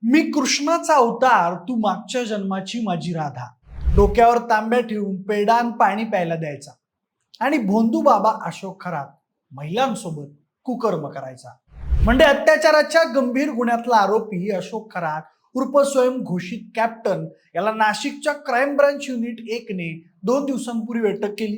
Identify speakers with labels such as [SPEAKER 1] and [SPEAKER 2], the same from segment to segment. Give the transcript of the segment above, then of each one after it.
[SPEAKER 1] मी कृष्णाचा अवतार, तू मागच्या जन्माची माझी राधा. डोक्यावर तांब्या ठेवून पेडान पाणी प्यायला द्यायचा आणि भोंदू बाबा अशोक खरात महिलांसोबत कुकर्म करायचा. म्हणजे अत्याचाराच्या गंभीर गुन्ह्यातला आरोपी अशोक खरात उर्फ स्वयं घोषित कॅप्टन याला नाशिकच्या क्राईम ब्रांच युनिट 1 ने 2 दिवसांपूर्वी अटक केली.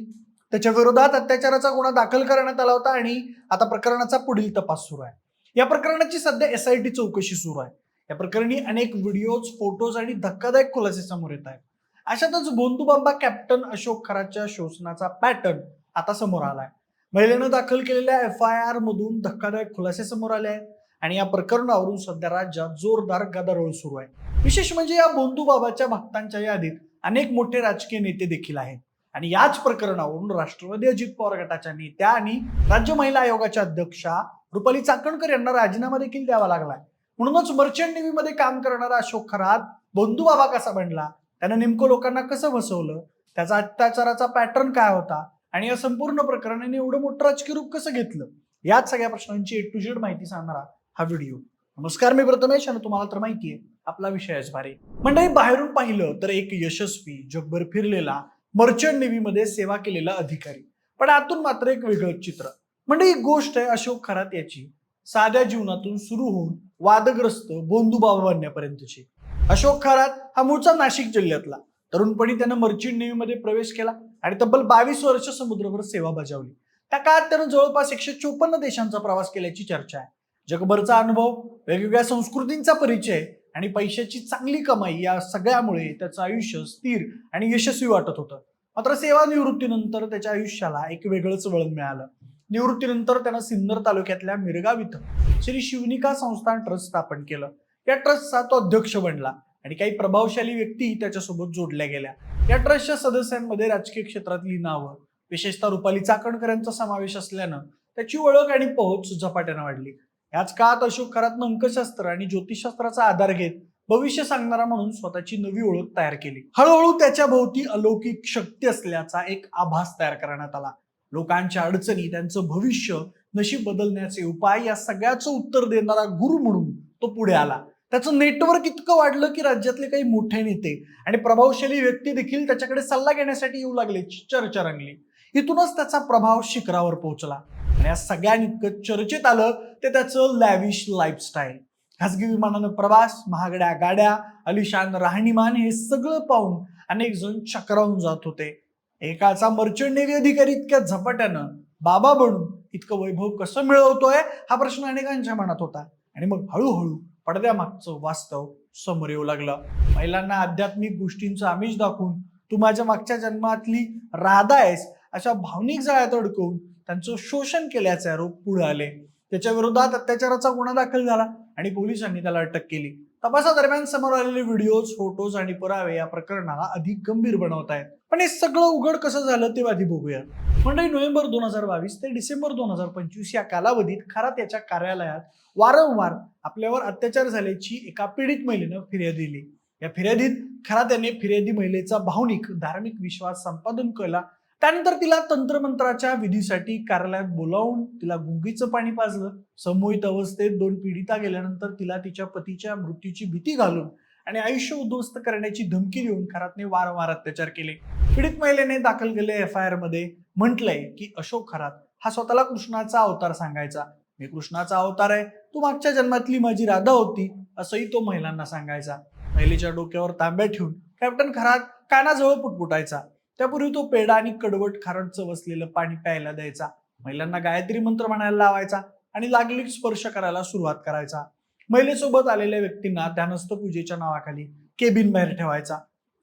[SPEAKER 1] त्याच्या विरोधात अत्याचाराचा गुन्हा दाखल करण्यात आला होता आणि आता प्रकरणाचा पुढील तपास सुरू आहे. या प्रकरणाची सध्या SIT चौकशी सुरू आहे. या प्रकरणी अनेक व्हिडिओज, फोटोज आणि धक्कादायक खुलासे समोर येत आहेत. अशातच भोंदूबाबा कॅप्टन अशोक खरातच्या शोषणाचा पॅटर्न आता समोर आलाय. महिलेनं दाखल केलेल्या FIR मधून धक्कादायक खुलासे समोर आले आहेत आणि या प्रकरणावरून सध्या राज्यात जोरदार गदारोळ सुरू आहे. विशेष म्हणजे या भोंदूबाबाच्या भक्तांच्या यादीत अनेक मोठे राजकीय नेते देखील आहेत आणि याच प्रकरणावरून राष्ट्रवादी अजित पवार गटाच्या नेत्या आणि राज्य महिला आयोगाच्या अध्यक्षा रुपाली चाकणकर यांना राजीनामा देखील द्यावा लागलाय. म्हणूनच मर्चंट नेव्हीमध्ये काम करणारा अशोक खरात भोंदूबाबा कसा बनला, त्यानं नेमकं लोकांना कसं फसवलं, त्याचा अत्याचाराचा पॅटर्न काय होता आणि या संपूर्ण प्रकरणाने एवढं मोठं राजकीय रूप कसं घेतलं, याच सगळ्या प्रश्नांची A to Z माहिती सांगणारा हा व्हिडिओ. नमस्कार, मी प्रथमेश आणि तुम्हाला तर माहितीये आपला विषयच भारी. म्हणजे बाहेरून पाहिलं तर एक यशस्वी, जगभर फिरलेला, मर्चंट नेव्हीमध्ये सेवा केलेला अधिकारी, पण आतून मात्र एक वेगळं चित्र. म्हणजे ही गोष्ट आहे अशोक खरात याची साध्या जीवनातून सुरू होऊन वादग्रस्त भोंदूबाबा बनण्यापर्यंतची. अशोक खरात हा मूळचा नाशिक जिल्ह्यातला. तरुणपणी त्यानं मर्चंट नेव्हीमध्ये प्रवेश केला आणि तब्बल 22 वर्ष समुद्रभर सेवा बजावली. त्या काळात त्यानं जवळपास 154 देशांचा प्रवास केल्याची चर्चा आहे. जगभरचा अनुभव, वेगवेगळ्या संस्कृतींचा परिचय आणि पैशाची चांगली कमाई या सगळ्यामुळे त्याचं आयुष्य स्थिर आणि यशस्वी वाटत होतं. मात्र सेवानिवृत्तीनंतर त्याच्या आयुष्याला एक वेगळंच वळण मिळालं. निवृत्तीनंतर त्यानं सिन्नर तालुक्यातल्या मिरगाव इथं श्री शिवनिका संस्थान ट्रस्ट स्थापन केलं. या ट्रस्टचा तो अध्यक्ष बनला आणि काही प्रभावशाली व्यक्ती त्याच्यासोबत जोडल्या गेल्या. या ट्रस्टच्या सदस्यांमध्ये राजकीय क्षेत्रातली नावं, विशेषतः रुपाली चाकणकर यांचा समावेश असल्यानं त्याची ओळख आणि पोहोच झपाट्यानं वाढली. याच काळात अशोक खरातनं अंकशास्त्र आणि ज्योतिषशास्त्राचा आधार घेत भविष्य सांगणारा म्हणून स्वतःची नवी ओळख तयार केली. हळूहळू त्याच्या भोवती अलौकिक शक्ती असल्याचा एक आभास तयार करण्यात आला. लोकांच्या अडचणी, त्यांचं भविष्य, नशीब बदलण्याचे उपाय या सगळ्याचं उत्तर देणारा गुरु म्हणून तो पुढे आला. त्याचं नेटवर्क इतकं वाढलं की राज्यातले काही मोठे नेते आणि प्रभावशाली व्यक्ती देखील त्याच्याकडे सल्ला घेण्यासाठी येऊ लागल्याची चर्चा रंगली. इथूनच त्याचा प्रभाव शिखरावर पोहोचला आणि या सगळ्यांइतकं चर्चेत आलं ते त्याचं लॅविश लाईफस्टाईल. खासगी विमानानं प्रवास, महागड्या गाड्या, अलिशान राहणीमान हे सगळं पाहून अनेक जण चक्रावून जात होते. एकाचा मर्चंट नेव्ही अधिकारी इतक्या झपाट्यानं बाबा बनून इतकं वैभव कसं मिळवतोय हा प्रश्न अनेकांच्या मनात होता. आणि मग हळूहळू पडद्यामागचं वास्तव समोर येऊ लागलं. महिलांना आध्यात्मिक गोष्टींचं आमिष दाखवून तू माझ्या मागच्या जन्मातली राधा आहेस अशा भावनिक जाळ्यात अडकवून त्यांचं शोषण केल्याचे आरोप पुढे आले. त्याच्या विरोधात अत्याचाराचा गुन्हा दाखल झाला आणि पोलिसांनी त्याला अटक केली. तपासादरम्यान समोर आलेले व्हिडिओज, फोटोज आणि पुरावे या प्रकरणाला अधिक गंभीर बनवत आहेत. पण हे सगळं उघड कसं झालं ते आधी बघूया. म्हणजे नोव्हेंबर 2022 ते डिसेंबर 2025 या कालावधीत खरात याच्या कार्यालयात वारंवार आपल्यावर अत्याचार झाल्याची एका पीडित महिलेनं फिर्याद दिली. या फिर्यादीत खरात याने फिर्यादी महिलेचा भावनिक, धार्मिक विश्वास संपादन केला. त्यानंतर तिला तंत्रमंत्राच्या विधीसाठी कार्यालयात बोलावून तिला गुंगीचं पाणी पाजलं. संमोहित अवस्थेत 2 पीडिता गेल्यानंतर तिला तिच्या पतीच्या मृत्यूची भीती घालून आणि आयुष्य उद्ध्वस्त करण्याची धमकी देऊन खरातने वारंवार अत्याचार केले. पीडित महिलेने दाखल केलेल्या FIR मध्ये म्हटलंय की अशोक खरात हा स्वतःला कृष्णाचा अवतार सांगायचा. मी कृष्णाचा अवतार आहे, तू मागच्या जन्मातली माझी राधा होती, असंही तो महिलांना सांगायचा. महिलेच्या डोक्यावर तांब्या ठेवून कॅप्टन खरात कानाजवळ पुटपुटायचा. त्यापूर्वी तो पेढा आणि कडवट खारट चव असलेलं पाणी प्यायला द्यायचा. महिलांना गायत्री मंत्र म्हणायला लावायचा आणि लागलीच स्पर्श करायला सुरुवात करायचा. महिलेसोबत आलेल्या व्यक्तींना ध्यानस्थ पूजेच्या नावाखाली केबिन बाहेर ठेवायचा.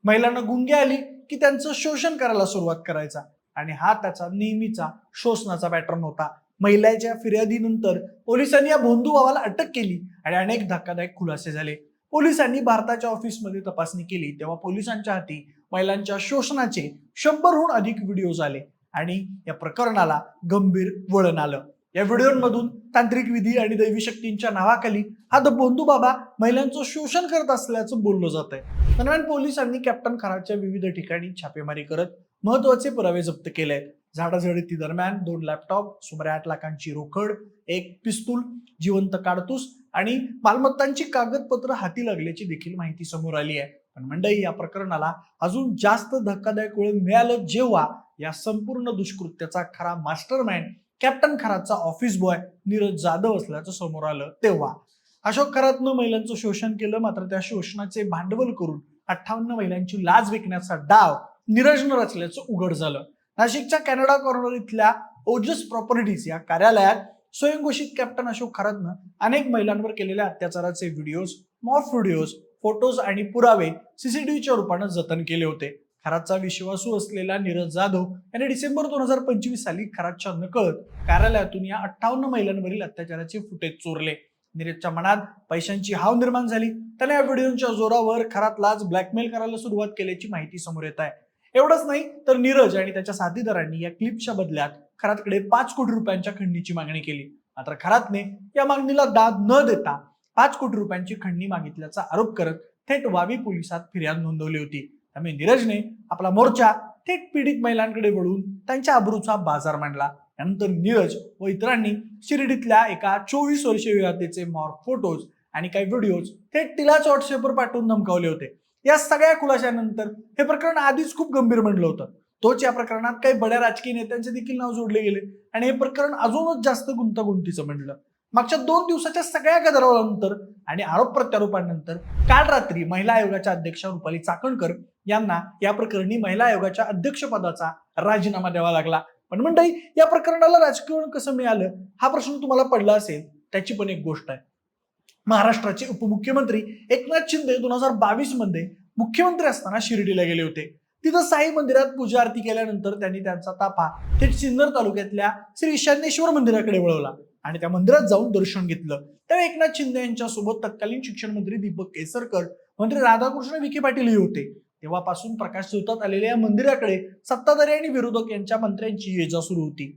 [SPEAKER 1] महिलांना गुंगी आली की त्यांचं शोषण करायला सुरुवात करायचा आणि हा त्याचा नेहमीचा शोषणाचा पॅटर्न होता. महिलेच्या फिर्यादीनंतर पोलिसांनी या भोंदूबाबाला अटक केली आणि अनेक धक्कादायक खुलासे झाले. पोलिसांनी भारताच्या ऑफिसमध्ये तपासणी केली तेव्हा पोलिसांच्या हाती महिलांच्या शोषणाचे 100हून अधिक व्हिडिओज आले आणि या प्रकरणाला गंभीर वळण आलं. या व्हिडिओमधून तांत्रिक विधी आणि दैवी शक्तींच्या नावाखाली हा भोंदूबाबा महिलांचं शोषण करत असल्याचं बोललं जात आहे. दरम्यान पोलिसांनी कॅप्टन खरातच्या विविध ठिकाणी छापेमारी करत महत्वाचे पुरावे जप्त केले. झाडाझडती दरम्यान 2 लॅपटॉप, सुमारे 8 लाखांची रोकड, एक पिस्तूल, जिवंत काडतूस आणि मालमत्तांची कागदपत्र हाती लागल्याची देखील माहिती समोर आली आहे. पण मंडळी, या प्रकरणाला अजून जास्त धक्कादायक वळण मिळालं जेव्हा या संपूर्ण दुष्कृत्याचा खरा मास्टरमाइंड कॅप्टन खरातचा ऑफिस बॉय नीरज जाधव असल्याचं समोर आलं. तेव्हा अशोक खरातनं महिलांचं शोषण केलं, मात्र त्या शोषणाचे भांडवल करून 58 महिलांची लाज विकण्याचा डाव नीरजनं रचल्याचं उघड झालं. नाशिकच्या कॅनडा कॉर्नर इथल्या ओजस प्रॉपर्टीज या कार्यालयात स्वयंघोषित कॅप्टन अशोक खरातनं अनेक महिलांवर केलेल्या अत्याचाराचे व्हिडिओज, मॉर्फ व्हिडिओज, फोटोज आणि पुरावे सीसीटीव्हीच्या रूपानं जतन केले होते. खरातचा विश्वासू असलेला नीरज जाधव याने डिसेंबर 2025 साली खरातच्या नकळत कार्यालयातून या 58 महिलांवरील अत्याचाराचे फुटेज चोरले. नीरजच्या मनात पैशांची हाव निर्माण झाली. त्याने या व्हिडिओच्या जोरावर खरातलाच ब्लॅकमेल करायला सुरुवात केल्याची माहिती समोर येत आहे. एवढंच नाही तर नीरज आणि त्याच्या साथीदारांनी या क्लिपच्या बदल्यात खरातकडे 5 कोटी रुपयांच्या खंडणीची मागणी केली. मात्र खरातने या मागणीला दाद न देता 5 कोटी रुपयांची खंडणी मागितल्याचा आरोप करत थेट वावी पोलिसात फिर्याद नोंदवली होती. त्यामुळे नीरजने आपला मोर्चा थेट पीडित महिलांकडे वळून त्यांच्या अब्रूचा बाजार मांडला. त्यानंतर नीरज व इतरांनी शिर्डीतल्या एका 24 वर्षीय विवाहितेचे मॉर्फ फोटोज आणि काही व्हिडिओज थेट तिलाच व्हॉट्सअपवर पाठवून धमकावले होते. या सगळ्या खुलाशानंतर हे प्रकरण आधीच खूप गंभीर बनलं होतं. तोच या प्रकरणात काही बड्या राजकीय नेत्यांचे देखील नाव जोडले गेले आणि हे प्रकरण अजूनच जास्त गुंतागुंतीचं बनलं. मागच्या 2 दिवसाच्या सगळ्या गदारोळानंतर आणि आरोप प्रत्यारोपांनंतर काल रात्री महिला आयोगाच्या अध्यक्षा रुपाली चाकणकर यांना या प्रकरणी महिला आयोगाच्या अध्यक्षपदाचा राजीनामा द्यावा लागला. पण मंडळी, या प्रकरणाला राजकारण कसं मिळालं हा प्रश्न तुम्हाला पडला असेल. त्याची पण एक गोष्ट आहे. महाराष्ट्राचे उपमुख्यमंत्री एकनाथ शिंदे 2022 मध्ये मुख्यमंत्री असताना शिर्डीला गेले होते. तिथं साई मंदिरात पूजा आरती केल्यानंतर त्यांनी त्यांचा ताफा थेट सिन्नर तालुक्यातल्या श्री ईशान्येश्वर मंदिराकडे वळवला आणि त्या मंदिरात जाऊन दर्शन घेतलं. त्यावेळी एकनाथ शिंदे यांच्यासोबत तत्कालीन शिक्षण मंत्री दीपक केसरकर, मंत्री राधाकृष्ण विखे पाटीलही होते. तेव्हापासून प्रकाश झोतात आलेल्या या मंदिराकडे सत्ताधारी आणि विरोधक यांच्या मंत्र्यांची ये जा सुरू होती.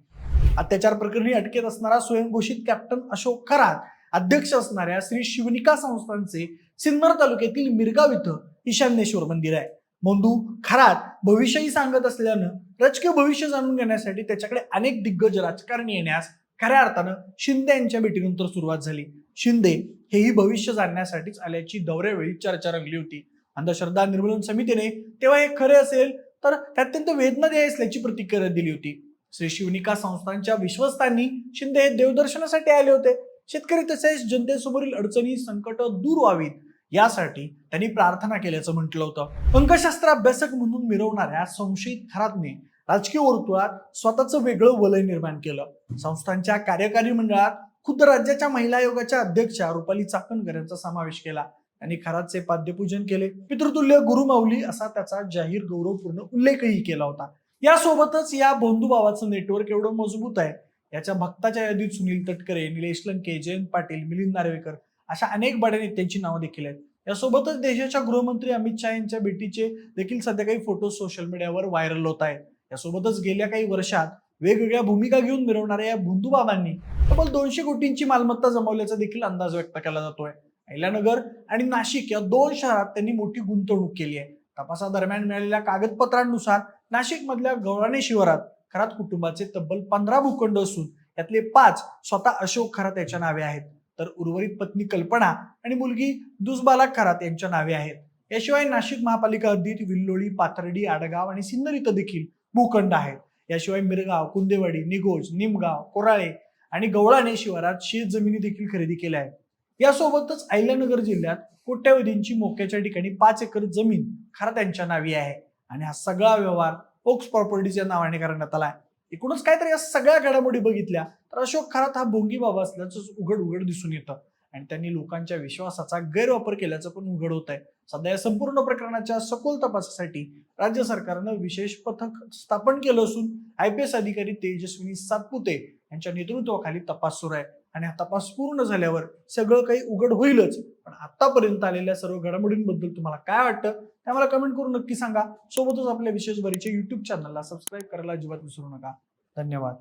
[SPEAKER 1] अत्याचार प्रकरणी अटकेत असणारा स्वयंघोषित कॅप्टन अशोक खरात अध्यक्ष असणाऱ्या श्री शिवनिका संस्थानचे सिन्नर तालुक्यातील मिरगाव इथं ईशान्येश्वर मंदिर आहे. बंधू खरात भविष्यही सांगत असल्यानं राजकीय भविष्य जाणून घेण्यासाठी त्याच्याकडे अनेक दिग्गज राजकारणी येण्यास खऱ्या अर्थानं शिंदे यांच्या भेटीनंतर सुरुवात झाली. शिंदे हेही भविष्य जाणण्यासाठीच आल्याची दौऱ्यावेळी चर्चा रंगली होती. अंधश्रद्धा निर्मूलन समितीने तेव्हा हे खरे असेल तर अत्यंत वेदनादायी असल्याची प्रतिक्रिया दिली होती. श्री शिवनिका संस्थांच्या विश्वस्तांनी शिंदे हे देवदर्शनासाठी आले होते. शेतकरी तसेच जनतेसमोरील अडचणी, संकट दूर व्हावीत यासाठी त्यांनी प्रार्थना केल्याचं म्हटलं होतं. अंकशास्त्र अभ्यासक म्हणून मिरवणाऱ्या संशयित खरातने राजकीय वर्तुळात स्वतःचं वेगळं वलय निर्माण केलं. संस्थांच्या कार्यकारी मंडळात खुद्द राज्याच्या महिला आयोगाच्या अध्यक्षा रुपाली चाकणकर यांचा समावेश केला. त्यांनी खरातचे पाद्यपूजन केले. पितृतुल्य गुरुमाऊली असा त्याचा जाहीर गौरवपूर्ण उल्लेखही केला होता. यासोबतच या बंधुभावाचं नेटवर्क एवढं मजबूत आहे याच्या भक्ताच्या यादीत सुनील तटकरे, निलेश लंके, जयंत पाटील, मिलिंद नार्वेकर अशा अनेक बड्या नेत्यांची नावं देखील आहेत. यासोबतच देशाच्या गृहमंत्री अमित शहा यांच्या भेटीचे देखील सध्या काही फोटो सोशल मीडियावर व्हायरल होत आहेत. यासोबतच गेल्या काही वर्षात वेगवेगळ्या भूमिका घेऊन मिरवणाऱ्या या बंधुबाबांनी तब्बल 200 कोटींची मालमत्ता जमवल्याचा देखील अंदाज व्यक्त केला जातोय. अहिल्यानगर आणि नाशिक या 2 शहरात त्यांनी मोठी गुंतवणूक केली आहे. तपासादरम्यान मिळालेल्या कागदपत्रांनुसार नाशिक मधल्या गवळाणे शिवारात खरात कुटुंबाचे तब्बल 15 भूखंड असून यातले 5 स्वतः अशोक खरात याच्या नावे आहेत, तर उर्वरित पत्नी कल्पना आणि मुलगी दुसबाला खरात यांच्या नावे आहेत. याशिवाय नाशिक महापालिका हद्दीत विल्लोळी, पाथर्डी, आडगाव आणि सिन्नर इथं देखील भूखंड आहेत. याशिवाय मिरगाव, कुंदेवाडी, निगोज, निमगाव, कोराळे आणि गवळाणे शिवारात शेत जमिनी देखील खरेदी केल्या आहेत. यासोबतच अहिल्यानगर जिल्ह्यात कोट्यावधींची मोक्याच्या ठिकाणी 5 एकर जमीन खरात यांच्या नावी आहे आणि हा सगळा व्यवहार ओक्स प्रॉपर्टीज या नावाने करण्यात आला आहे. एकूणच काय तर या सगळ्या घडामोडी बघितल्या तर अशोक खरात हा भोंगी बाबा असल्याचं उघड दिसून येतं आणि त्यांनी लोकांच्या विश्वासाचा गैरवापर केल्याचं पण उघड होत आहे. सध्या या संपूर्ण प्रकरणाच्या सखोल तपासासाठी राज्य सरकारनं विशेष पथक स्थापन केलं असून IPS अधिकारी तेजस्विनी सातपुते यांच्या नेतृत्वाखाली तपास सुरू आहे आणि हा तपास पूर्ण झाल्यावर सगळं काही उघड होईलच. पण आतापर्यंत आलेल्या सर्व घडामोडींबद्दल तुम्हाला काय वाटतं ते मला कमेंट करून नक्की सांगा. सोबतच आपल्या विशेष बरीचे YouTube चॅनलला सबस्क्राईब करायला अजिबात विसरू नका. धन्यवाद.